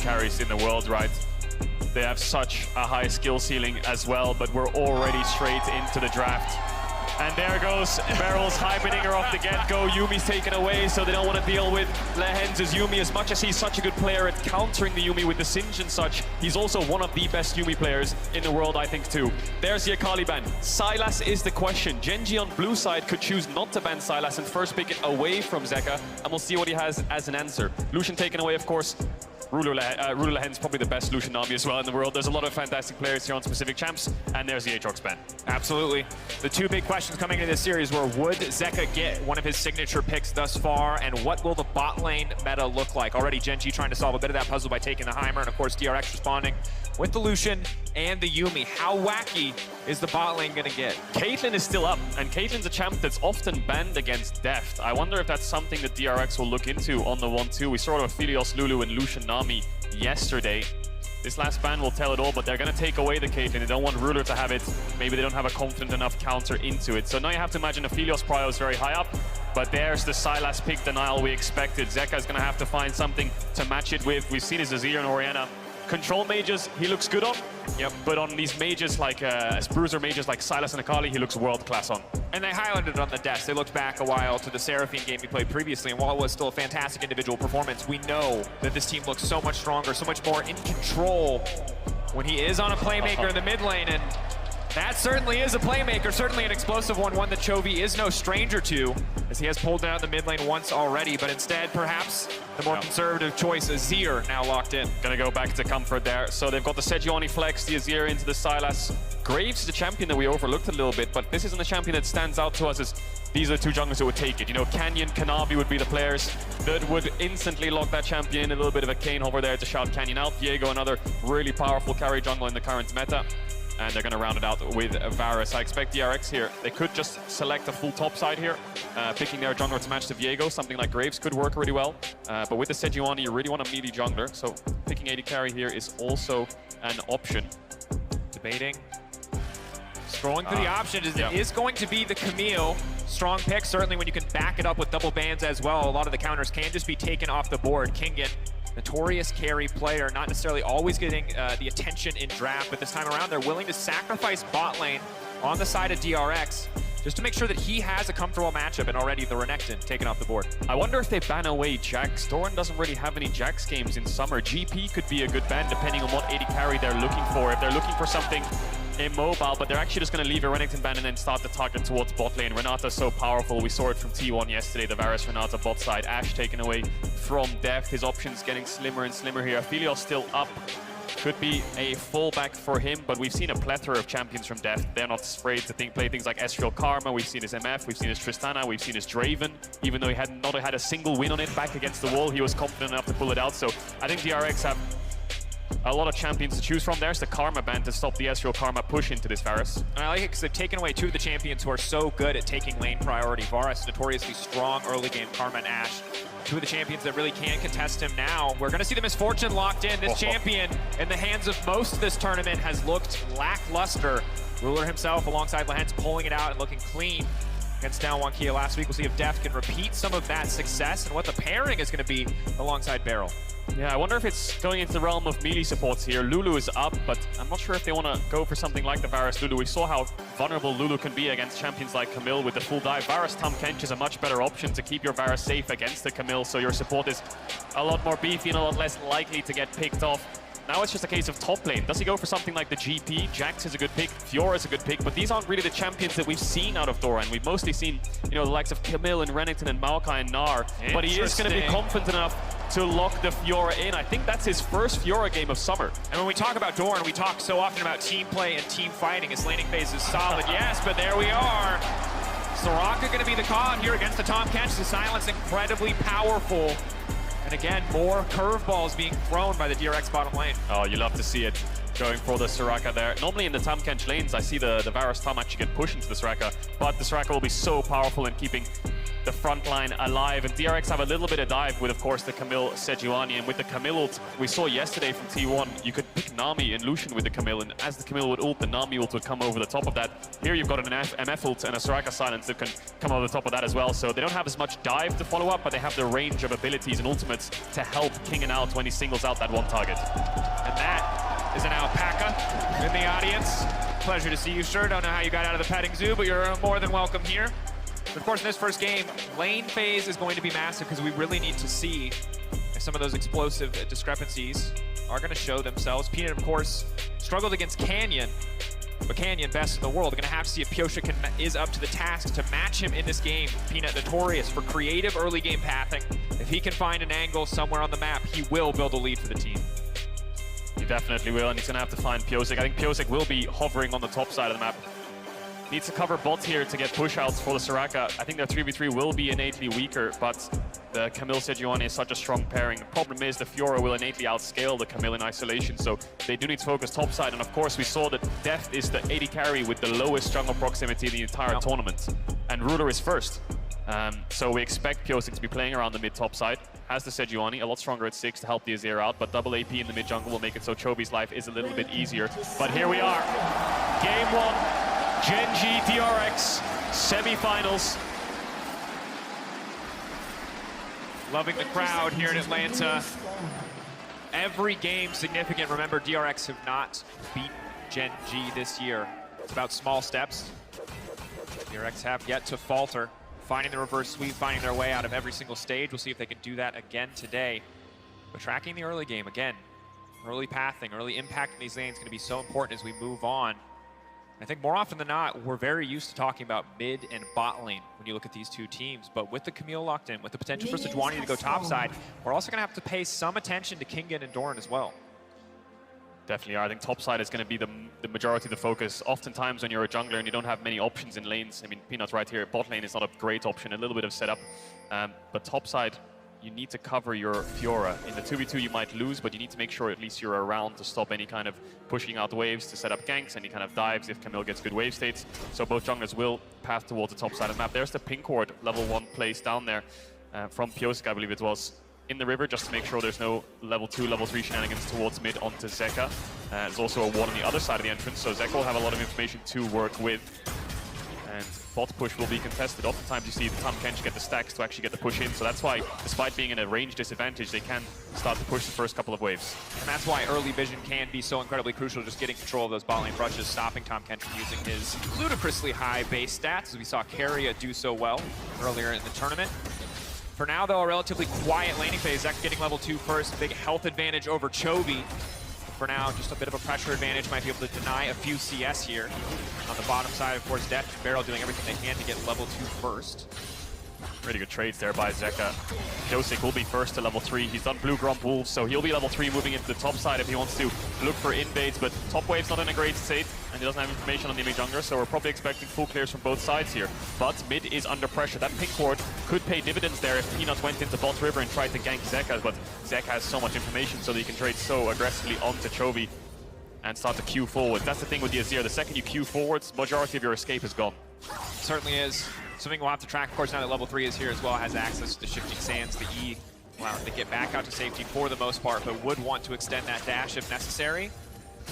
carries in the world, right? They have such a high skill ceiling as well, but we're already straight into the draft. And there goes Barrel's hybriding her off the get-go. Yumi's taken away, so they don't want to deal with Lehens' Yumi. As much as he's such a good player at countering the Yumi with the Singe and such, he's also one of the best Yumi players in the world, I think, too. There's the Akali ban. Sylas is the question. Genji on blue side could choose not to ban Sylas and first pick it away from Zeka, and we'll see what he has as an answer. Lucian taken away, of course. Ruler Lehen's probably the best Lucian Nami as well in the world. There's a lot of fantastic players here on specific champs, and there's the Aatrox ban. Absolutely. The two big questions coming into this series were, would Zeka get one of his signature picks thus far, and what will the bot lane meta look like? Already Genji trying to solve a bit of that puzzle by taking the Heimer, and of course DRX responding with the Lucian and the Yumi. How wacky is the bot lane gonna get? Caitlyn is still up, and Caitlyn's a champ that's often banned against Deft. I wonder if that's something that DRX will look into on the 1-2. We saw it with Aphelios, Lulu, and Lucian Nami yesterday. This last ban will tell it all, but they're gonna take away the Caitlyn. They don't want Ruler to have it. Maybe they don't have a confident enough counter into it. So now you have to imagine Aphelios Prio is very high up, but there's the Sylas pick denial we expected. Zeka's gonna have to find something to match it with. We've seen his Azir and Orianna. Control mages, he looks good on. Yep. But on these mages like bruiser mages like Sylas and Akali, he looks world class on. And they highlighted it on the desk. They looked back a while to the Seraphine game he played previously, and while it was still a fantastic individual performance, we know that this team looks so much stronger, so much more in control when he is on a playmaker in the mid lane, and that certainly is a playmaker, certainly an explosive one that Chovy is no stranger to, as he has pulled down the mid lane once already, but instead, perhaps, the more conservative choice, Azir, now locked in. Gonna go back to comfort there. So they've got the Sejuani flex, the Azir into the Sylas. Graves is the champion that we overlooked a little bit, but this isn't a champion that stands out to us as these are the two junglers that would take it. You know, Canyon, Kanavi would be the players that would instantly lock that champion. A little bit of a cane over there to shout Canyon out. Diego, another really powerful carry jungle in the current meta. And they're going to round it out with Varus. I expect DRX here. They could just select a full top side here, picking their jungler to match the Viego. Something like Graves could work really well. But with the Sejuani, you really want a meaty jungler. So picking AD carry here is also an option. Debating. Scrolling through the options, it is going to be the Camille. Strong pick, certainly when you can back it up with double bans as well. A lot of the counters can just be taken off the board. Kingen, notorious carry player, not necessarily always getting the attention in draft, but this time around they're willing to sacrifice bot lane on the side of DRX just to make sure that he has a comfortable matchup, and already the Renekton taken off the board. I wonder if they ban away Jax. Doran doesn't really have any Jax games in summer. GP could be a good ban depending on what AD carry they're looking for. If they're looking for something immobile, but they're actually just going to leave a Renekton ban and then start the target towards bot lane. Renata's so powerful. We saw it from T1 yesterday, the Varus Renata bot side. Ash taken away from Deft. His options getting slimmer and slimmer here. Aphelios still up. Could be a fallback for him, but we've seen a plethora of champions from Deft. They're not afraid to play things like Ezreal Karma. We've seen his MF, we've seen his Tristana, we've seen his Draven. Even though he had not had a single win on it back against the wall, he was confident enough to pull it out. So I think DRX have a lot of champions to choose from. There's the Karma ban to stop the Ezreal Karma push into this Varus. And I like it because they've taken away two of the champions who are so good at taking lane priority. Varus, notoriously strong early game, Karma and Ashe. Two of the champions that really can contest him now. We're going to see the Misfortune locked in. This champion, in the hands of most of this tournament, has looked lackluster. Ruler himself, alongside Lehens, pulling it out and looking clean against down one Kia last week. We'll see if Deft can repeat some of that success and what the pairing is going to be alongside Beryl. Yeah, I wonder if it's going into the realm of melee supports here. Lulu is up, but I'm not sure if they want to go for something like the Varus Lulu. We saw how vulnerable Lulu can be against champions like Camille with the full dive. Varus Tahm Kench is a much better option to keep your Varus safe against the Camille, so your support is a lot more beefy and a lot less likely to get picked off. Now it's just a case of top lane. Does he go for something like the GP? Jax is a good pick, Fiora is a good pick, but these aren't really the champions that we've seen out of Doran. We've mostly seen, you know, the likes of Camille and Renekton and Maokai and Gnar, but he is going to be confident enough to lock the Fiora in. I think that's his first Fiora game of summer. And when we talk about Doran, we talk so often about team play and team fighting. His laning phase is solid, yes, but there we are. Soraka going to be the call here against the Tahm Kench. The silence incredibly powerful. And again, more curveballs being thrown by the DRX bottom lane. Oh, you love to see it. Going for the Soraka there. Normally in the Tahm Kench lanes, I see the Varus Tahm actually get pushed into the Soraka, but the Soraka will be so powerful in keeping the front line alive. And DRX have a little bit of dive with, of course, the Camille Sejuani. And with the Camille ult we saw yesterday from T1, you could pick Nami and Lucian with the Camille. And as the Camille would ult, the Nami ult would come over the top of that. Here you've got an MF ult and a Soraka silence that can come over the top of that as well. So they don't have as much dive to follow up, but they have the range of abilities and ultimates to help King and out when he singles out that one target. And that is an alpaca in the audience. Pleasure to see you, sir. Don't know how you got out of the petting zoo, but you're more than welcome here. But of course, in this first game, lane phase is going to be massive because we really need to see if some of those explosive discrepancies are going to show themselves. Peanut, of course, struggled against Canyon, but Canyon, best in the world. They're going to have to see if Pyosik is up to the task to match him in this game. Peanut, notorious for creative early game pathing. If he can find an angle somewhere on the map, he will build a lead for the team. He definitely will, and he's going to have to find Pyosik. I think Pyosik will be hovering on the top side of the map. Needs to cover bot here to get push-outs for the Soraka. I think their 3v3 will be innately weaker, but the Camille Sejuani is such a strong pairing. The problem is the Fiora will innately outscale the Camille in isolation, so they do need to focus top side. And of course, we saw that Deft is the AD carry with the lowest jungle proximity in the entire tournament, and Ruler is first. So we expect Pyosik to be playing around the mid-top side. Has the Sejuani, a lot stronger at 6 to help the Azir out, but double AP in the mid-jungle will make it so Chovy's life is a little bit easier. But here we are, Game 1. Gen G DRX semifinals. Loving the crowd here in Atlanta. Every game significant. Remember, DRX have not beaten Gen G this year. It's about small steps. DRX have yet to falter, finding the reverse sweep, finding their way out of every single stage. We'll see if they can do that again today. But tracking the early game, again, early pathing, early impact in these lanes is going to be so important as we move on. I think more often than not, we're very used to talking about mid and bot lane when you look at these two teams. But with the Camille locked in, with the potential for Sejuani to go topside, we're also going to have to pay some attention to Kingen and Doran as well. Definitely are. I think topside is going to be the majority of the focus. Oftentimes when you're a jungler and you don't have many options in lanes, I mean, Peanut's right here, bot lane is not a great option, a little bit of setup. But topside, you need to cover your Fiora. In the 2v2 you might lose, but you need to make sure at least you're around to stop any kind of pushing out waves, to set up ganks, any kind of dives if Camille gets good wave states. So both junglers will path towards the top side of the map. There's the pink ward level 1 place down there from Pyosik, I believe it was, in the river, just to make sure there's no level 2, level 3 shenanigans towards mid onto Zeka. There's also a ward on the other side of the entrance, so Zeka will have a lot of information to work with. And bot push will be contested. Oftentimes you see Tahm Kench get the stacks to actually get the push in, so that's why, despite being in a range disadvantage, they can start to push the first couple of waves. And that's why early vision can be so incredibly crucial, just getting control of those bot lane brushes, stopping Tahm Kench from using his ludicrously high base stats, as we saw Keria do so well earlier in the tournament. For now, though, a relatively quiet laning phase. Zek getting level 2 first, big health advantage over Chovy. For now, just a bit of a pressure advantage, might be able to deny a few CS here. On the bottom side, of course, Deft and Barrel doing everything they can to get level 2 first. Pretty good trades there by Zeka. Pyosik will be first to level 3. He's done Blue Grump Wolves, so he'll be level 3 moving into the top side if he wants to look for invades, but top wave's not in a great state, and he doesn't have information on the enemy jungler, so we're probably expecting full clears from both sides here. But mid is under pressure. That pink ward could pay dividends there if Peanut went into bot river and tried to gank Zeka, but Zeka has so much information so that he can trade so aggressively onto Chovy and start to queue forward. That's the thing with the Azir. The second you queue forwards, majority of your escape is gone. Certainly is. Something we'll have to track. Of course, now that level 3 is here as well, has access to the shifting sands, the E, allow him to get back out to safety for the most part, but would want to extend that dash if necessary.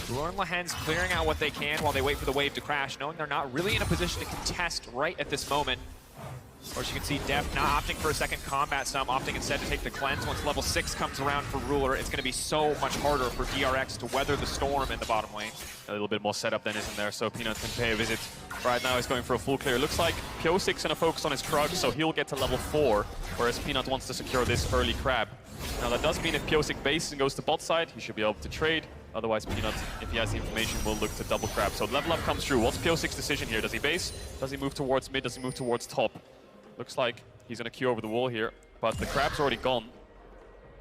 Ruler and Lehen's clearing out what they can while they wait for the wave to crash, knowing they're not really in a position to contest right at this moment. Of course, you can see Deft not opting for a second combat sum, opting instead to take the cleanse. Once level 6 comes around for Ruler, it's going to be so much harder for DRX to weather the storm in the bottom lane. A little bit more setup then, isn't there? So Peanut can pay a visit. Right now he's going for a full clear. Looks like Pyosik's going to focus on his Krug, so he'll get to level 4, whereas Peanut wants to secure this early crab. Now that does mean if Pyosik bases and goes to bot side, he should be able to trade. Otherwise, Peanut, if he has the information, will look to double crab. So level up comes through. What's Pyosik's decision here? Does he base? Does he move towards mid? Does he move towards top? Looks like he's going to queue over the wall here, but the crab's already gone.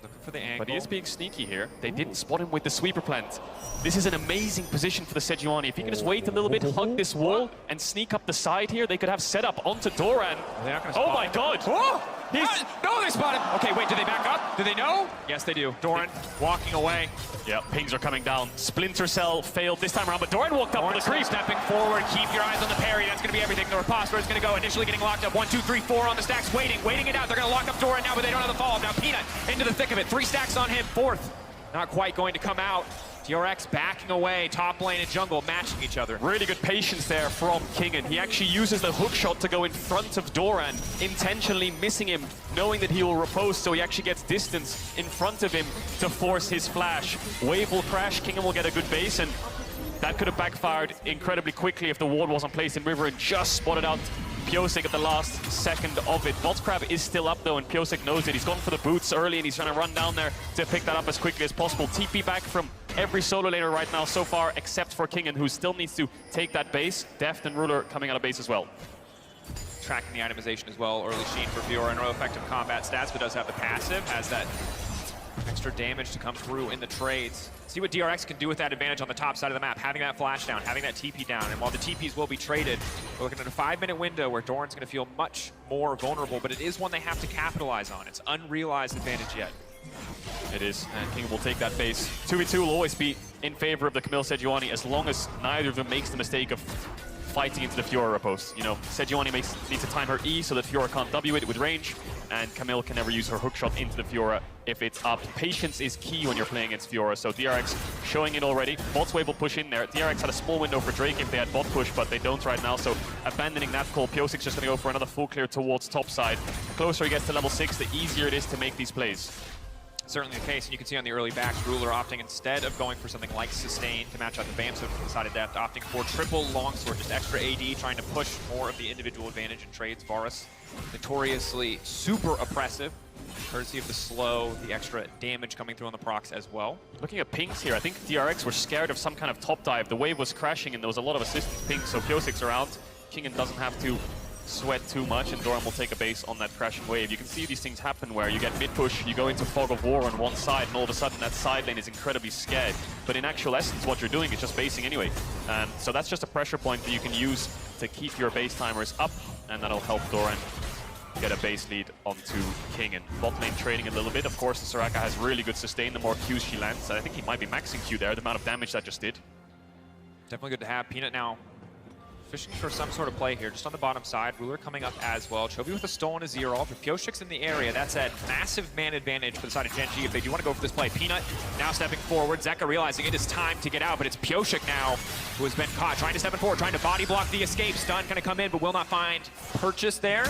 Looking for the angle. But he is being sneaky here. They didn't spot him with the sweeper plant. This is an amazing position for the Sejuani. If he can just wait a little bit, hug this wall, and sneak up the side here, they could have setup onto Doran. They're not gonna Oh spot my him. god! Oh! No, they spot him. Okay, wait, did they back up? Do they know? Yes, they do. Doran walking away. Yeah, pings are coming down. Splinter Cell failed this time around, but Doran walked up with the creep. Stepping forward, keep your eyes on the parry. That's going to be everything. The riposte is going to go. Initially getting locked up. 1, 2, 3, 4 on the stacks. Waiting it out. They're going to lock up Doran now, but they don't have the follow-up. Now Peanut into the thick of it. 3 stacks on him. 4th. Not quite going to come out. DRX backing away, top lane and jungle matching each other. Really good patience there from Kingen. He actually uses the hook shot to go in front of Doran, intentionally missing him, knowing that he will riposte, so he actually gets distance in front of him to force his flash. Wave will crash, Kingen will get a good base, and that could have backfired incredibly quickly if the ward wasn't placed in River and just spotted out Pyosik at the last second of it. Voltscrab is still up though, and Pyosik knows it. He's gone for the boots early, and he's trying to run down there to pick that up as quickly as possible. TP back from every solo laner right now so far, except for Kingen, who still needs to take that base. Deft and Ruler coming out of base as well. Tracking the itemization as well. Early Sheen for Fiora, no effective combat stats, but does have the passive. Has that extra damage to come through in the trades. See what DRX can do with that advantage on the top side of the map, having that flash down, having that TP down, and while the TPs will be traded, we're looking at a 5-minute window where Doran's going to feel much more vulnerable, but it is one they have to capitalize on. It's unrealized advantage yet. It is, and King will take that base. 2v2 will always be in favor of the Camille Sejuani as long as neither of them makes the mistake of fighting into the Fiora riposte. You know, Sejuani needs to time her E so that Fiora can't W it with range, and Camille can never use her hookshot into the Fiora if it's up. Patience is key when you're playing against Fiora, so DRX showing it already. Bot's wave will push in there. DRX had a small window for Drake if they had bot push, but they don't right now, so abandoning that call. Pyosik's just going to go for another full clear towards top side. The closer he gets to level 6, the easier it is to make these plays. Certainly the case, and you can see on the early backs, Ruler opting instead of going for something like Sustain to match out the BAMs, have decided that opting for triple longsword, just extra AD, trying to push more of the individual advantage in trades. Varus notoriously super oppressive, courtesy of the slow, the extra damage coming through on the procs as well. Looking at pings here, I think DRX were scared of some kind of top dive. The wave was crashing and there was a lot of assistance pings, so Pyosik's around. Kingen doesn't have to sweat too much, and Doran will take a base on that crashing wave. You can see these things happen where you get mid-push, you go into Fog of War on one side, and all of a sudden that side lane is incredibly scared. But in actual essence, what you're doing is just basing anyway. So that's just a pressure point that you can use to keep your base timers up, and that'll help Doran get a base lead onto Kingen. Bot lane trading a little bit. Of course, the Soraka has really good sustain the more Qs she lands. I think he might be maxing Q there, the amount of damage that just did. Definitely good to have. Peanut now fishing for some sort of play here, just on the bottom side. Ruler coming up as well. Chovy with a stole and a zero. If Pyosik's in the area, that's a massive man advantage for the side of Gen G if they do want to go for this play. Peanut now stepping forward. Zeka realizing it is time to get out, but it's Pyosik now who has been caught. Trying to step forward, trying to body block the escape. Stun going to come in, but will not find purchase there.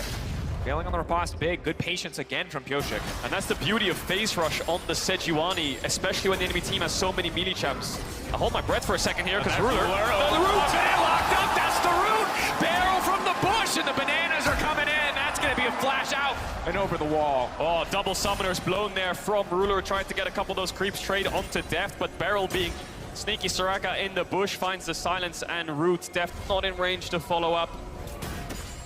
Failing on the riposte, big. Good patience again from Pyosik. And that's the beauty of phase rush on the Sejuani, especially when the enemy team has so many melee champs. I'll hold my breath for a second here because Ruler. The root locked up. That's the root. Barrel from the bush, and the bananas are coming in. That's going to be a flash out and over the wall. Oh, double summoners blown there from Ruler. Tried to get a couple of those creeps trade onto Deft, but Barrel being sneaky Soraka in the bush finds the silence and root. Deft not in range to follow up.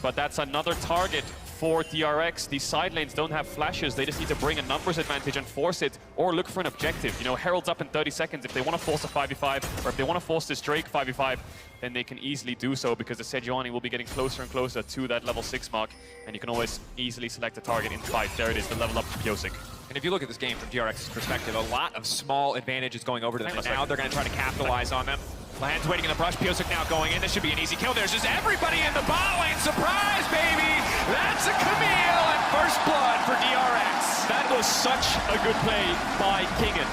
But that's another target for DRX. These side lanes don't have flashes. They just need to bring a numbers advantage and force it, or look for an objective. You know, Herald's up in 30 seconds. If they want to force a 5v5, or if they want to force this Drake 5v5, then they can easily do so, because the Sejuani will be getting closer and closer to that level 6 mark, and you can always easily select a target in fight. There it is, the level up to Pyosik. And if you look at this game from DRX's perspective, a lot of small advantages going over to them, and now they're going to try to capitalize on them. Lahan's waiting in the brush, Pyosik now going in. This should be an easy kill. There's just everybody in the bot lane. Surprise, baby! That's a Camille and first blood for DRX. That was such a good play by Kingen.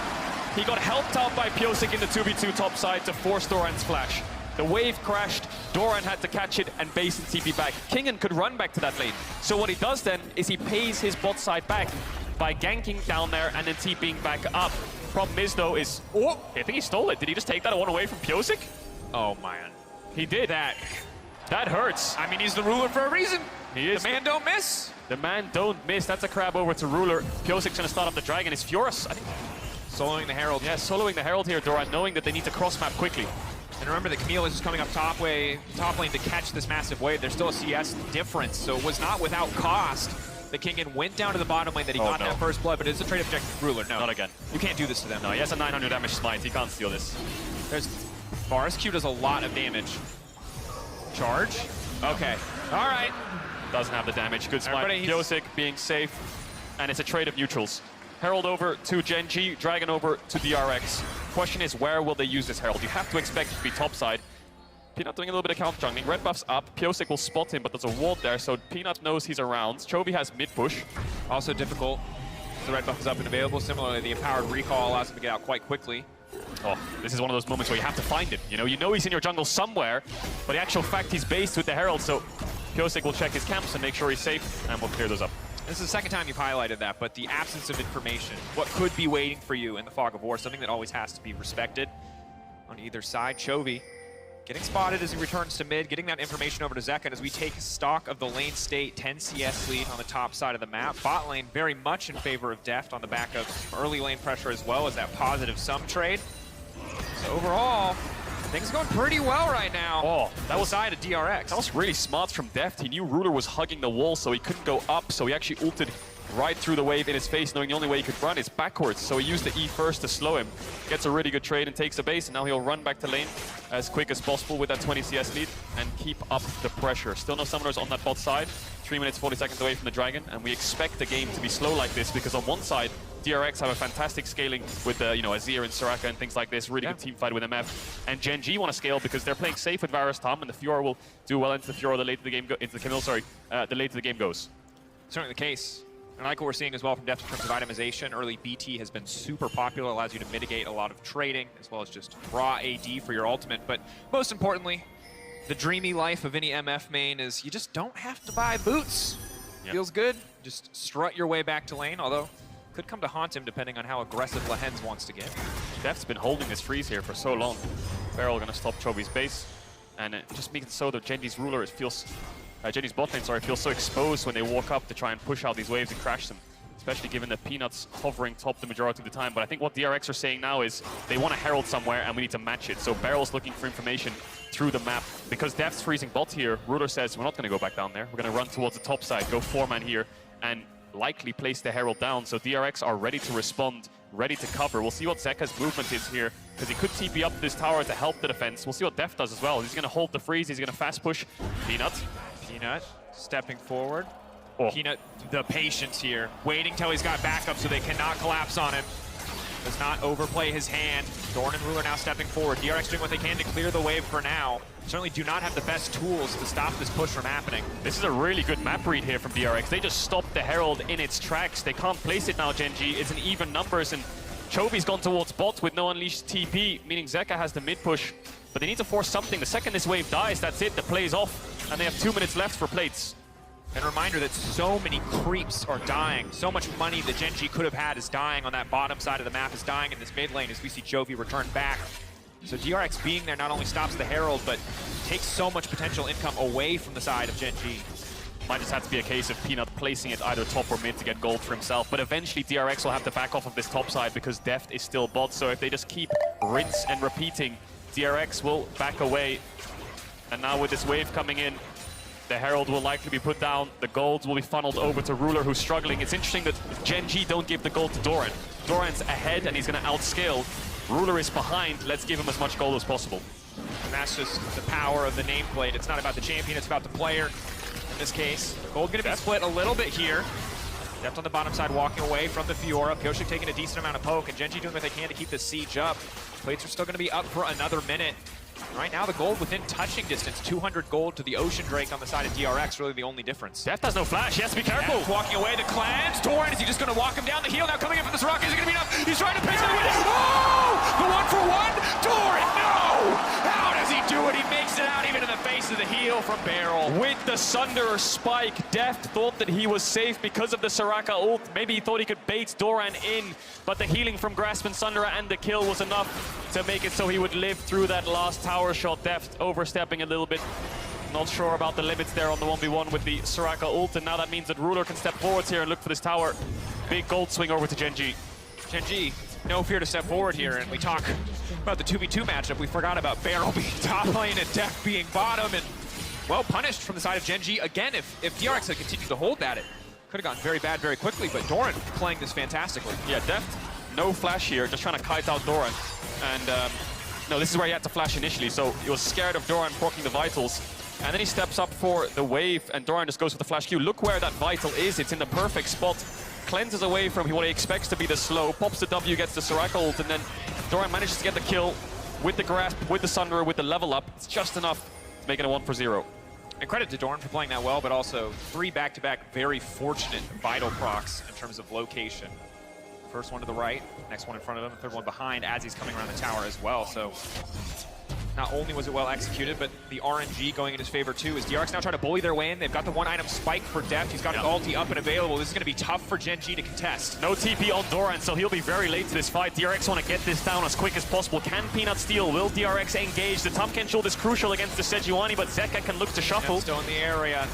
He got helped out by Pyosik in the 2v2 top side to force Doran's flash. The wave crashed, Doran had to catch it and base and TP back. Kingen could run back to that lane. So what he does then is he pays his bot side back by ganking down there and then TPing back up. Problem is though is, oh, I think he stole it. Did he just take that one away from Pyosik? Oh man. He did. That hurts. I mean, he's the ruler for a reason. He is. The man don't miss. The man don't miss. That's a crab over to Ruler. Pyosik's gonna start up the dragon. It's Furus, I think. Soloing the Herald. Yeah, soloing the Herald here, Doran, knowing that they need to cross map quickly. And remember that Camille is just coming up top lane to catch this massive wave. There's still a CS difference, so it was not without cost. The Kingen went down to the bottom lane that he got that first blood, but it's a trade objective for Ruler. No. Not again. You can't do this to them. No, he has a 900 damage smite. He can't steal this. There's Varus Q does a lot of damage. Charge? Okay. All right. Doesn't have the damage. Good smite. Pyosik being safe, and it's a trade of neutrals. Herald over to Gen.G, Dragon over to DRX. Question is, where will they use this Herald? You have to expect it to be topside. Peanut doing a little bit of counter jungling. Red buff's up. Pyosik will spot him, but there's a ward there, so Peanut knows he's around. Chovy has mid push. Also difficult. The red buff is up and available. Similarly, the empowered recall allows him to get out quite quickly. Oh, this is one of those moments where you have to find him. You know he's in your jungle somewhere, but the actual fact he's based with the Herald, so Pyosik will check his camps and make sure he's safe, and we'll clear those up. This is the second time you've highlighted that, but the absence of information, what could be waiting for you in the fog of war, something that always has to be respected on either side. Chovy getting spotted as he returns to mid, getting that information over to Zeka, and as we take stock of the lane state, 10 CS lead on the top side of the map. Bot lane very much in favor of Deft on the back of some early lane pressure as well as that positive sum trade. So overall, things going pretty well right now. Oh, that was side of DRX. That was really smart from Deft. He knew Ruler was hugging the wall, so he couldn't go up, so he actually ulted right through the wave in his face, knowing the only way he could run is backwards. So he used the E first to slow him, gets a really good trade and takes the base, and now he'll run back to lane as quick as possible with that 20 CS lead and keep up the pressure. Still no summoners on that bot side. 3 minutes, 40 seconds away from the Dragon, and we expect the game to be slow like this because on one side, DRX have a fantastic scaling with Azir and Soraka and things like this. Really good team fight with MF. And Gen.G want to scale because they're playing safe with Varus Tom, and the Fiora will do well into the Fiora the later the game the later the game goes. Certainly the case. And like what we're seeing as well from Deft in terms of itemization, early BT has been super popular, allows you to mitigate a lot of trading, as well as just raw AD for your ultimate. But most importantly, the dreamy life of any MF main is you just don't have to buy boots. Yep. Feels good. Just strut your way back to lane, although could come to haunt him depending on how aggressive Lehens wants to get. Deft's been holding this freeze here for so long. Beryl gonna stop Chovy's base, and it just makes it so that Genji's ruler feels Genji's bot lane, feels so exposed when they walk up to try and push out these waves and crash them, especially given that Peanut's hovering top the majority of the time. But I think what DRX are saying now is they want a Herald somewhere and we need to match it. So Beryl's looking for information through the map. Because Deft's freezing bot here, Ruler says, we're not going to go back down there. We're going to run towards the top side, go 4-man here, and likely place the Herald down. So DRX are ready to respond, ready to cover. We'll see what Zeka's movement is here, because he could TP up this tower to help the defense. We'll see what Deft does as well. He's going to hold the freeze, he's going to fast push. Peanut stepping forward. Oh. Peanut, the patience here, waiting till he's got backup so they cannot collapse on him. Does not overplay his hand. Dorn and Ruler now stepping forward. DRX doing what they can to clear the wave for now. Certainly do not have the best tools to stop this push from happening. This is a really good map read here from DRX. They just stopped the Herald in its tracks. They can't place it now, Gen.G. It's an even numbers, and Chovy's gone towards bot with no unleashed TP, meaning Zeka has the mid push. But they need to force something. The second this wave dies, that's it. The play's off, and they have 2 minutes left for plates. And a reminder that so many creeps are dying. So much money that Gen.G could have had is dying on that bottom side of the map, is dying in this mid lane as we see Chovy return back. So DRX being there not only stops the Herald, but takes so much potential income away from the side of Gen.G. Might just have to be a case of Peanut placing it either top or mid to get gold for himself. But eventually DRX will have to back off of this top side because Deft is still bot. So if they just keep rinse and repeating, DRX will back away. And now with this wave coming in, the Herald will likely be put down. The golds will be funneled over to Ruler, who's struggling. It's interesting that Gen.G don't give the gold to Doran. Doran's ahead and he's going to outscale. Ruler is behind. Let's give him as much gold as possible. And that's just the power of the nameplate. It's not about the champion, it's about the player. In this case, gold going to be split a little bit here. Deft on the bottom side walking away from the Fiora. Pyosik taking a decent amount of poke, and Gen.G doing what they can to keep the siege up. Plates are still going to be up for another minute. Right now, the gold within touching distance, 200 gold to the Ocean Drake on the side of DRX, really the only difference. Deft has no flash, he has to be careful. Deft walking away to cleanse. Doran, is he just going to walk him down the heel? Now coming in from this rock, is it going to be enough? He's trying to pitch the win. Oh! The 1-for-1? Doran, no! How does he do it? He makes it out even in the face of the heel from Beryl. With the Sunderer spike, Deft thought that he was safe because of the Soraka ult. Maybe he thought he could bait Doran in, but the healing from Grasp and Sunderer and the kill was enough to make it so he would live through that last tower shot. Deft overstepping a little bit. Not sure about the limits there on the 1v1 with the Soraka ult, and now that means that Ruler can step forwards here and look for this tower. Big gold swing over to Gen.G. Gen.G, no fear to step forward here, and we talk about the 2v2 matchup. We forgot about Beryl being top lane and Deft being bottom, and well punished from the side of Gen.G. Again, if DRX had continued to hold that, it could have gone very bad very quickly, but Doran playing this fantastically. Yeah, Deft, no flash here, just trying to kite out Doran. And no, this is where he had to flash initially, so he was scared of Doran proccing the vitals. And then he steps up for the wave, and Doran just goes for the flash Q. Look where that Vital is. It's in the perfect spot. Cleanses away from what he expects to be the slow, pops the W, gets the Soraka ult, and then Doran manages to get the kill with the grasp, with the Sunderer, with the level up. It's just enough to make it a 1-0. And credit to Doran for playing that well, but also 3 back-to-back very fortunate Vital procs in terms of location. First one to the right, next one in front of him, the third one behind as he's coming around the tower as well. So not only was it well executed, but the RNG going in his favor too, as DRX now trying to bully their way in. They've got the 1-item spike for depth. He's got his ulti up and available. This is going to be tough for Gen G to contest. No TP on Doran, so he'll be very late to this fight. DRX want to get this down as quick as possible. Can Peanut steal? Will DRX engage? The Tahm Kench ult is crucial against the Sejuani, but Zeka can look to shuffle. Yep, still in the area.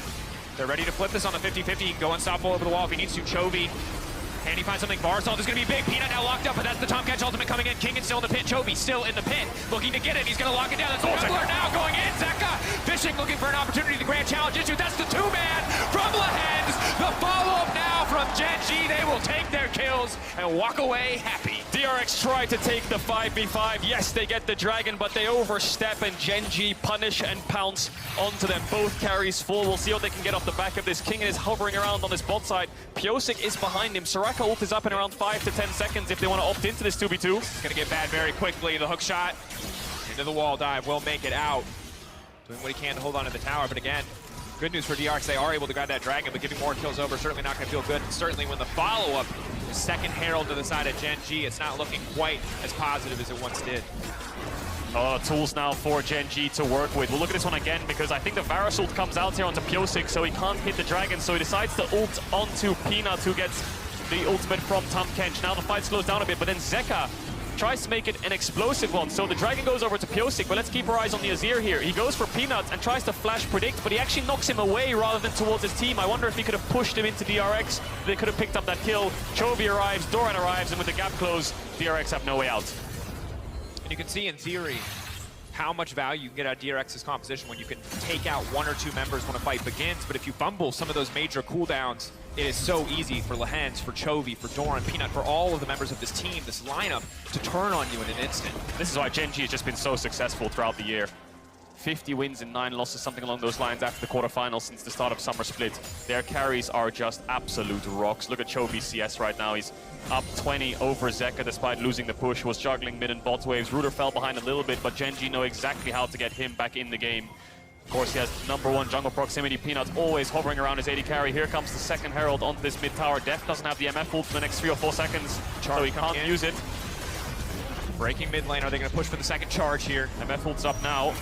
They're ready to flip this on the 50-50. He can go unstoppable over the wall if he needs to. Chovy. Can he find something? Barsalt is going to be big. Peanut now locked up, but that's the Tahm Kench ultimate coming in. King is still in the pit. Chovy still in the pit. Looking to get it. He's going to lock it down. That's the Juggler now going in. Zeka fishing, looking for an opportunity. The Grand Challenge issue. That's the 2-man from Lehens. The follow-up now from Gen G. They will take their kills and walk away happy. DRX try to take the 5v5. Yes, they get the dragon, but they overstep, and Gen G punish and pounce onto them. Both carries full. We'll see what they can get off the back of this. King is hovering around on this bot side. Pyosik is behind him. Soraka ult is up in around 5 to 10 seconds if they want to opt into this 2v2. It's going to get bad very quickly. The hook shot into the wall dive will make it out. Doing what he can to hold on to the tower, but again, good news for DRX. They are able to grab that dragon, but giving more kills over, certainly not going to feel good. And certainly when the follow-up, the second Herald to the side of Gen G, it's not looking quite as positive as it once did. Tools now for Gen G to work with. We'll look at this one again because I think the Varus ult comes out here onto Pyosik, so he can't hit the dragon, so he decides to ult onto Peanut, who gets the ultimate from Tahm Kench. Now the fight slows down a bit, but then Zeka tries to make it an explosive one. So the dragon goes over to Pyosik, but let's keep our eyes on the Azir here. He goes for Peanut and tries to flash predict, but he actually knocks him away rather than towards his team. I wonder if he could have pushed him into DRX. They could have picked up that kill. Chovy arrives, Doran arrives, and with the gap closed, DRX have no way out. And you can see in theory how much value you can get out of DRX's composition when you can take out 1 or 2 members when a fight begins. But if you fumble some of those major cooldowns, it is so easy for Lehens, for Chovy, for Doran, Peanut, for all of the members of this team, this lineup, to turn on you in an instant. This is why Gen G has just been so successful throughout the year. 50 wins and 9 losses, something along those lines after the quarterfinals since the start of Summer Split. Their carries are just absolute rocks. Look at Chovy's CS right now. He's up 20 over Zeka despite losing the push, was juggling mid and bot waves. Ruder fell behind a little bit, but Gen G know exactly how to get him back in the game. Of course, he has #1 jungle proximity. Peanut always hovering around his AD carry. Here comes the second Herald onto this mid tower. Def doesn't have the MF ult for the next 3 or 4 seconds, so he can't use it. Breaking mid lane. Are they going to push for the second charge here? MF ult's up now.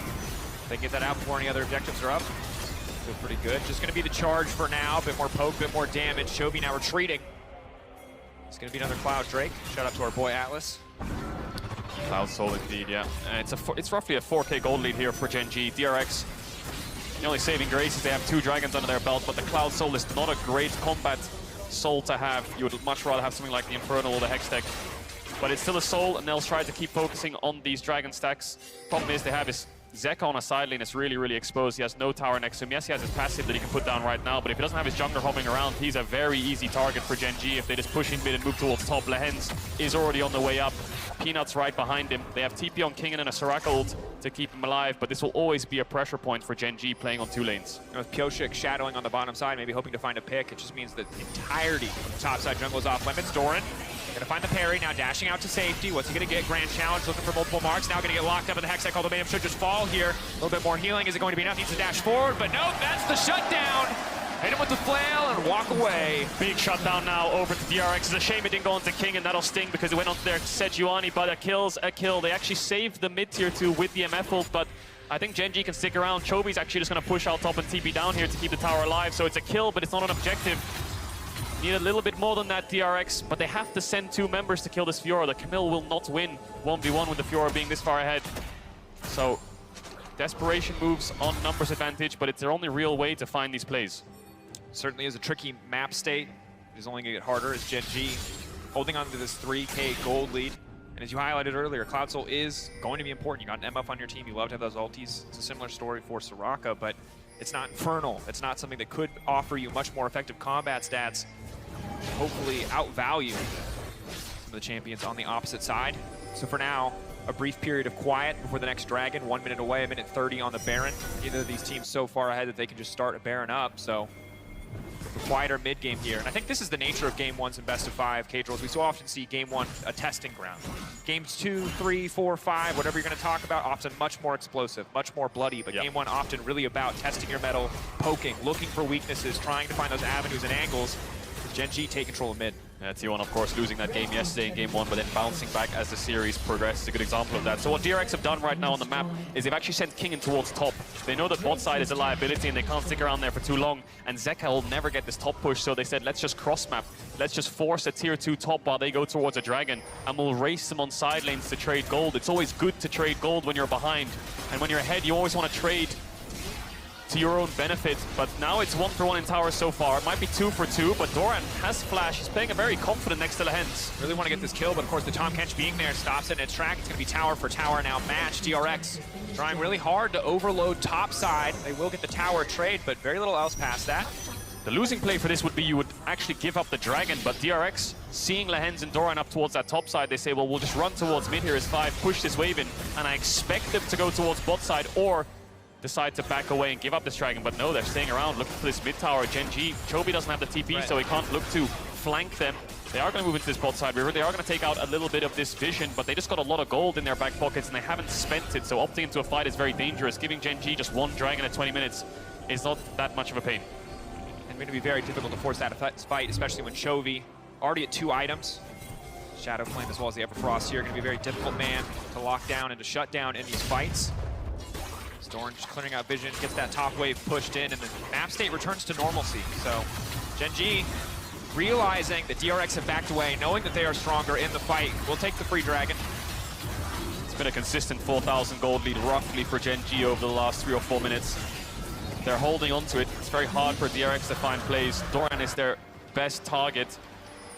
They get that out before any other objectives are up. Feel pretty good. Just going to be the charge for now. A bit more poke, a bit more damage. Chovy now retreating. It's going to be another Cloud Drake. Shout out to our boy Atlas. Cloud Soul indeed, yeah. And it's roughly a 4k gold lead here for Gen G. DRX, the only saving grace is they have 2 dragons under their belt, but the Cloud Soul is not a great combat soul to have. You would much rather have something like the Infernal or the Hex deck. But it's still a soul, and they'll try to keep focusing on these dragon stacks. Problem is they have his Zeka on a side lane is really, really exposed. He has no tower next to him. Yes, he has his passive that he can put down right now, but if he doesn't have his jungler hovering around, he's a very easy target for Gen G. If they just push in mid and move towards top, Lehens is already on the way up. Peanut's right behind him. They have TP on King and a Soraka ult to keep him alive, but this will always be a pressure point for Gen G playing on 2 lanes. And with Pyosik shadowing on the bottom side, maybe hoping to find a pick, it just means that the entirety of the top side jungle is off limits. Doran gonna find the parry, now dashing out to safety. What's he gonna get? Grand Challenge, looking for multiple marks. Now gonna get locked up in the Hex deck, although Mayhem should just fall here. A little bit more healing. Is it going to be enough? Needs to dash forward, but nope, that's the shutdown. Hit him with the flail and walk away. Big shutdown now over to DRX. It's a shame it didn't go onto King, and that'll sting because it went onto their Sejuani, but a kill's a kill. They actually saved the mid tier 2 with the MF ult, but I think Gen G can stick around. Chovy's actually just going to push out top and TP down here to keep the tower alive, so it's a kill, but it's not an objective. Need a little bit more than that, DRX, but they have to send 2 members to kill this Fiora. The Camille will not win 1v1 with the Fiora being this far ahead. So, desperation moves on numbers advantage, but it's their only real way to find these plays. Certainly is a tricky map state. It is only going to get harder as Gen G holding on to this 3k gold lead. And as you highlighted earlier, Cloud Soul is going to be important. You got an MF on your team, you love to have those ultis. It's a similar story for Soraka, but it's not infernal. It's not something that could offer you much more effective combat stats. Hopefully outvalue some of the champions on the opposite side. So for now, a brief period of quiet before the next Dragon. 1 minute away, a minute 30 on the Baron. Neither of these teams so far ahead that they can just start a Baron up, so a quieter mid game here. And I think this is the nature of game ones in best of 5 K-Drills. We so often see game 1 a testing ground. Games 2, 3, 4, 5, whatever you're going to talk about, often much more explosive, much more bloody. But game 1 often really about testing your metal, poking, looking for weaknesses, trying to find those avenues and angles. Gen G take control of mid. Yeah, T1, of course, losing that game yesterday in game 1, but then bouncing back as the series progressed is a good example of that. So what DRX have done right now on the map is they've actually sent King in towards top. They know that bot side is a liability and they can't stick around there for too long, and Zeka will never get this top push, so they said, let's just cross-map. Let's just force a tier 2 top while they go towards a Dragon, and we'll race them on side lanes to trade gold. It's always good to trade gold when you're behind, and when you're ahead, you always want to trade to your own benefit, but now it's 1 for 1 in towers so far. It might be 2 for 2, but Doran has flash. He's playing a very confident next to Lehens. Really want to get this kill, but of course the Tahm Kench being there stops it in its track. It's going to be tower for tower now match. DRX trying really hard to overload top side. They will get the tower trade, but very little else past that. The losing play for this would be you would actually give up the Dragon, but DRX, seeing Lehens and Doran up towards that top side, they say, well, we'll just run towards mid here as 5, push this wave in, and I expect them to go towards bot side or decide to back away and give up this Dragon, but no, they're staying around looking for this mid tower. Gen G, Chovy doesn't have the TP, so he can't look to flank them. They are going to move into this bot side river. They are going to take out a little bit of this vision, but they just got a lot of gold in their back pockets and they haven't spent it, so opting into a fight is very dangerous. Giving Gen G just 1 Dragon at 20 minutes is not that much of a pain. And going to be very difficult to force that fight, especially when Chovy already at 2 items. Shadow Flame as well as the Everfrost here. Going to be a very difficult man to lock down and to shut down in these fights. Doran just clearing out vision, gets that top wave pushed in, and the map state returns to normalcy. So Gen G realizing that DRX have backed away, knowing that they are stronger in the fight, will take the free Dragon. It's been a consistent 4,000 gold lead roughly for Gen G over the last 3 or 4 minutes. They're holding on to it. It's very hard for DRX to find plays. Doran is their best target,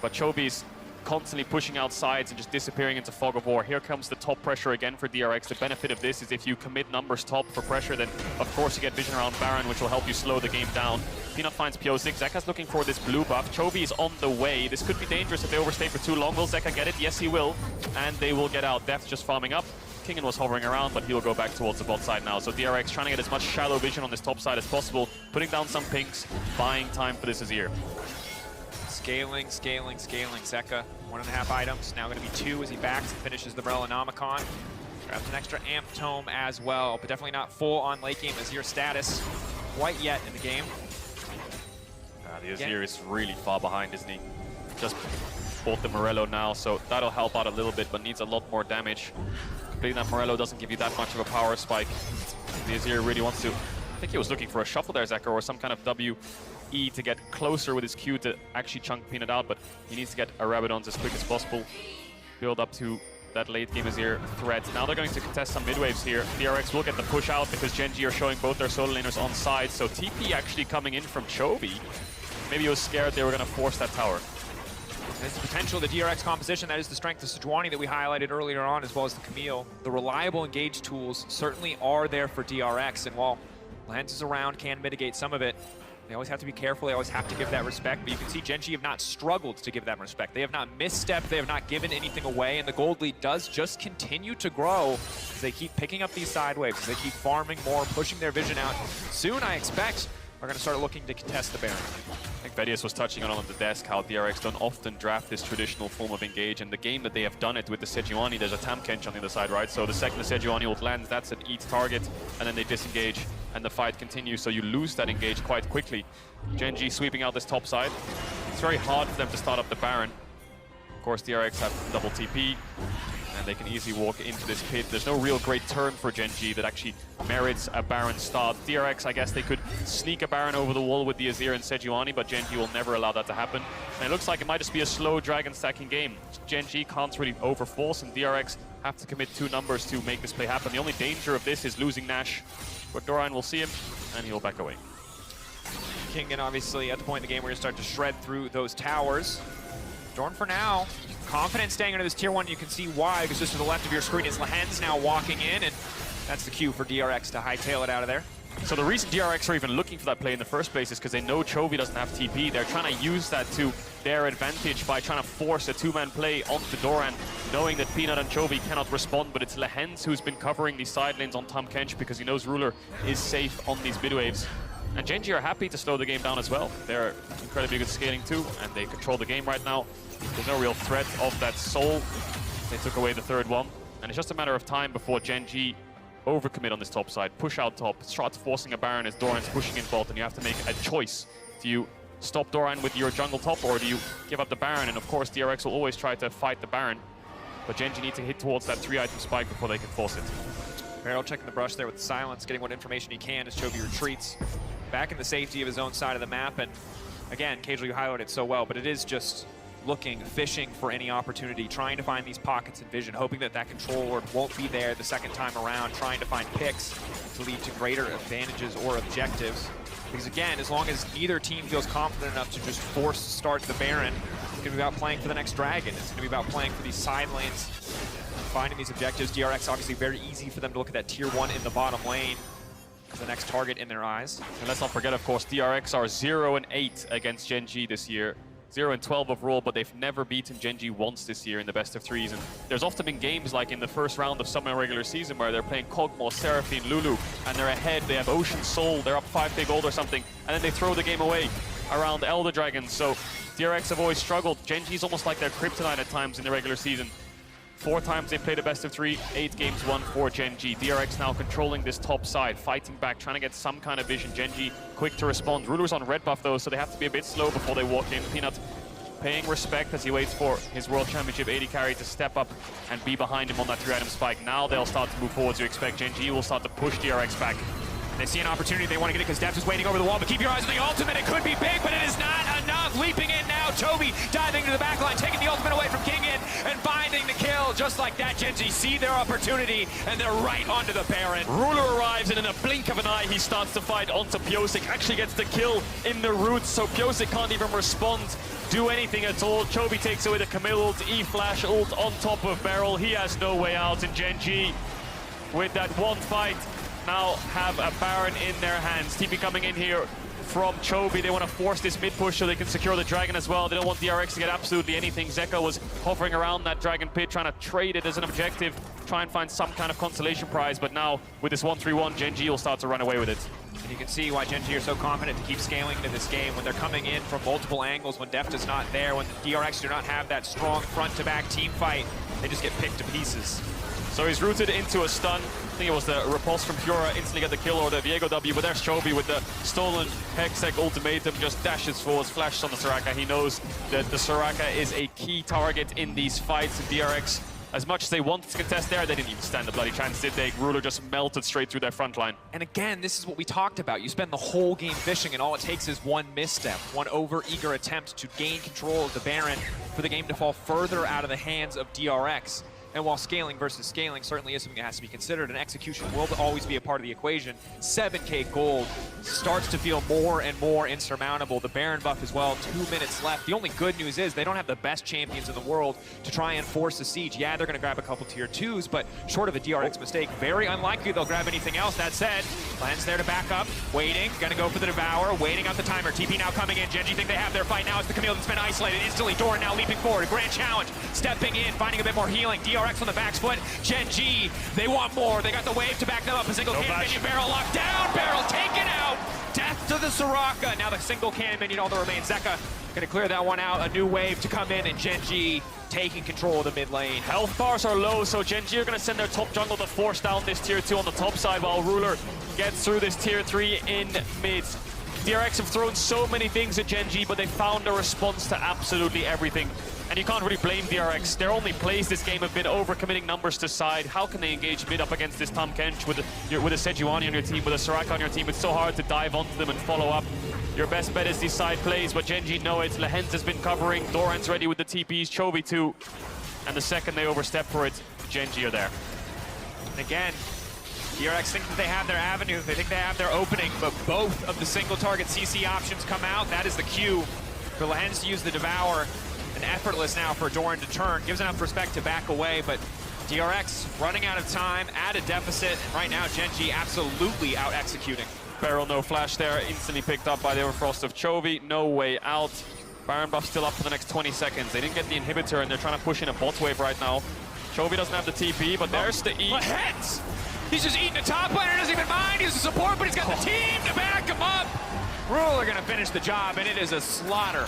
but Chovy's constantly pushing out sides and just disappearing into fog of war. Here comes the top pressure again for DRX. The benefit of this is if you commit numbers top for pressure, then of course you get vision around Baron, which will help you slow the game down. Peanut finds PO6. Zeka's looking for this blue buff. Chovy is on the way. This could be dangerous if they overstay for too long. Will Zeka get it? Yes, he will. And they will get out. Death just farming up. Kingen was hovering around, but he'll go back towards the bot side now. So DRX trying to get as much shallow vision on this top side as possible, putting down some pinks, buying time for this Azir. Scaling. Zeka, 1.5 items. Now going to be 2 as he backs and finishes the Nomicon. Grabs an extra Amp Tome as well, but definitely not full on late game Azir status quite yet in the game. The Azir is really far behind, isn't he? Just bought the Morello now, so that'll help out a little bit, but needs a lot more damage. Completing that Morello doesn't give you that much of a power spike. The Azir really wants to... I think he was looking for a shuffle there, Zeka, or some kind of WE to get closer with his Q to actually chunk Peanut out, but he needs to get a Rabadons as quick as possible. Build up to that late game Azir threat. Now they're going to contest some mid-waves here. DRX will get the push out because Gen G are showing both their solo laners on side, so TP actually coming in from Chovy. Maybe he was scared they were going to force that tower. There's the potential of the DRX composition. That is the strength of Sejuani that we highlighted earlier on, as well as the Camille. The reliable engage tools certainly are there for DRX, and while Lehens is around, can mitigate some of it, they always have to be careful. They always have to give that respect. But you can see Gen G have not struggled to give that respect. They have not misstepped. They have not given anything away. And the gold lead does just continue to grow as they keep picking up these side waves, as they keep farming more, pushing their vision out. Soon, I expect, are going to start looking to contest the Baron. I think Vedius was touching on the desk how DRX don't often draft this traditional form of engage, and the game that they have done it with the Sejuani, there's a Tahm Kench on the other side, right? So the second the Sejuani ult lands, that's an eat target, and then they disengage, and the fight continues, so you lose that engage quite quickly. Gen G sweeping out this top side. It's very hard for them to start up the Baron. Of course, DRX have double TP, and they can easily walk into this pit. There's no real great turn for Gen G that actually merits a Baron start. DRX, I guess they could sneak a Baron over the wall with the Azir and Sejuani, but Gen G will never allow that to happen. And it looks like it might just be a slow Dragon stacking game. Gen G can't really overforce, and DRX have to commit 2 numbers to make this play happen. The only danger of this is losing Nash, but Doran will see him, and he'll back away. Kingen obviously at the point in the game where you start to shred through those towers. Doran for now, confident staying under this tier 1. You can see why, because just to the left of your screen is Lehens now walking in, and that's the cue for DRX to hightail it out of there. So the reason DRX are even looking for that play in the first place is because they know Chovy doesn't have TP. They're trying to use that to their advantage by trying to force a two-man play onto Doran, knowing that Peanut and Chovy cannot respond, but it's Lehens who's been covering these side lanes on Tahm Kench because he knows Ruler is safe on these mid waves. And Gen.G are happy to slow the game down as well. They're incredibly good scaling too, and they control the game right now. There's no real threat of that soul. They took away the third one, and it's just a matter of time before Gen.G overcommit on this top side, push out top, starts forcing a Baron as Doran's pushing in bot, and you have to make a choice. Do you stop Doran with your jungle top, or do you give up the Baron? And of course, DRX will always try to fight the Baron, but Gen.G need to hit towards that 3-item spike before they can force it. Beryl checking the brush there with silence, getting what information he can as Chovy retreats back in the safety of his own side of the map. And again, Cagel, you highlighted it so well, but it is just looking, fishing for any opportunity, trying to find these pockets of vision, hoping that that control ward won't be there the second time around, trying to find picks to lead to greater advantages or objectives. Because again, as long as neither team feels confident enough to just force start the Baron, it's going to be about playing for the next dragon. It's going to be about playing for these side lanes, finding these objectives. DRX obviously very easy for them to look at that tier 1 in the bottom lane as the next target in their eyes. And let's not forget, of course, DRX are 0-8 against Gen.G this year. 0-12 overall, but they've never beaten Gen.G once this year in the best of threes. And there's often been games like in the first round of summer regular season where they're playing Kog'Maw, Seraphine, Lulu, and they're ahead. They have Ocean Soul, they're up 5k gold or something, and then they throw the game away around Elder Dragons. So DRX have always struggled. Gen.G is almost like their kryptonite at times in the regular season. 4 times they played a best of 3, 8 games won for Gen.G. DRX now controlling this top side, fighting back, trying to get some kind of vision. Gen.G quick to respond. Ruler's on red buff though, so they have to be a bit slow before they walk in. Peanut paying respect as he waits for his World Championship AD carry to step up and be behind him on that 3-item spike. Now they'll start to move forwards. You expect Gen.G will start to push DRX back. They see an opportunity, they want to get it because Deft is waiting over the wall, but keep your eyes on the ultimate. It could be big, but it is not enough. Leaping in now, Chovy diving to the back line, taking the ultimate away from King In and finding the kill. Just like that, Gen.G see their opportunity and they're right onto the Baron. Ruler arrives and in a blink of an eye he starts to fight onto Pyosik. Actually gets the kill in the roots, so Pyosik can't even respond, do anything at all. Chovy takes away the Camille ult, E-Flash ult on top of Beryl. He has no way out, and Gen.G with that one fight now have a Baron in their hands. TP coming in here from Chovy. They want to force this mid push so they can secure the dragon as well. They don't want DRX to get absolutely anything. Zeka was hovering around that dragon pit trying to trade it as an objective, try and find some kind of consolation prize, but now with this 1-3-1, Gen.G will start to run away with it. And you can see why Gen.G are so confident to keep scaling into this game when they're coming in from multiple angles, when Deft is not there, when the DRX do not have that strong front-to-back team fight. They just get picked to pieces. So he's rooted into a stun. I think it was the repulse from Fiora instantly get the kill, or the Viego W, but there's Chovy with the stolen Hextech ultimatum, just dashes forwards, flashes on the Soraka. He knows that the Soraka is a key target in these fights. DRX, as much as they wanted to contest there, they didn't even stand a bloody chance, did they? Ruler just melted straight through their front line. And again, this is what we talked about. You spend the whole game fishing, and all it takes is one misstep, one over-eager attempt to gain control of the Baron for the game to fall further out of the hands of DRX. And while scaling versus scaling certainly is something that has to be considered, and execution will always be a part of the equation, 7k gold starts to feel more and more insurmountable. The Baron buff as well, 2 minutes left. The only good news is they don't have the best champions in the world to try and force a siege. Yeah, they're going to grab a couple tier 2s, but short of a DRX mistake, very unlikely they'll grab anything else. That said, Len's there to back up, waiting, going to go for the Devour, waiting out the timer. TP now coming in. Gen.G think they have their fight now. It's the Camille that's been isolated instantly. Doran now leaping forward. A grand challenge, stepping in, finding a bit more healing. DRX on the back foot. Gen.G, they want more. They got the wave to back them up. A single cannon minion, Beryl locked down. Beryl taken out. Death to the Soraka. Now the single cannon minion, all that remains. Zeka gonna clear that one out. A new wave to come in, and Gen.G taking control of the mid lane. Health bars are low, so Gen.G are gonna send their top jungle to force down this tier 2 on the top side while Ruler gets through this tier 3 in mid. DRX have thrown so many things at Gen.G, but they found a response to absolutely everything. And you can't really blame DRX. Their only plays this game have been overcommitting numbers to side. How can they engage mid up against this Tahm Kench with a Sejuani on your team, with a Soraka on your team? It's so hard to dive onto them and follow up. Your best bet is these side plays, but Gen.G know it. Lehens has been covering. Doran's ready with the TPs. Chovy too. And the second they overstep for it, Gen.G are there. And again, DRX think that they have their avenue. They think they have their opening, but both of the single target CC options come out. That is the cue for Lehens to use the Devour. And effortless now for Doran to turn. Gives enough respect to back away, but DRX running out of time, at a deficit. Right now, Gen G absolutely out-executing. Barrel, no flash there, instantly picked up by the Overfrost of Chovy. No way out. Baron buff still up for the next 20 seconds. They didn't get the inhibitor, and they're trying to push in a bot wave right now. Chovy doesn't have the TP, but there's the E. Heads! He's just eating the top laner, doesn't even mind. He's a support, but he's got the team to back him up. Rule are gonna finish the job, and it is a slaughter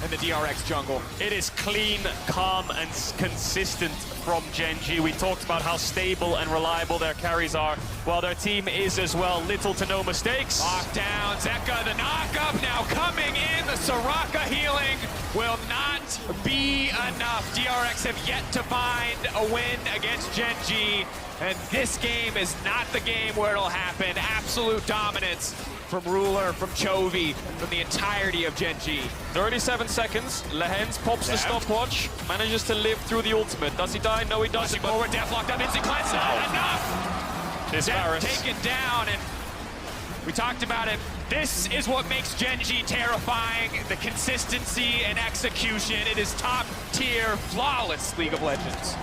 in the DRX jungle. It is clean, calm, and consistent from Gen G. We talked about how stable and reliable their carries are, while their team is as well. Little to no mistakes. Lockdown, Zeka, the knock-up now coming in. The Soraka healing will not be enough. DRX have yet to find a win against Gen G, and this game is not the game where it'll happen. Absolute dominance from Ruler, from Chovy, from the entirety of Gen G. 37 seconds. Lehens pops the stopwatch, manages to live through the ultimate. Does he die? No, he doesn't. Forward, Def locked up, instant cleanse. Enough! This Def Varus taken down, and we talked about it. This is what makes Gen G terrifying, the consistency and execution. It is top tier, flawless League of Legends.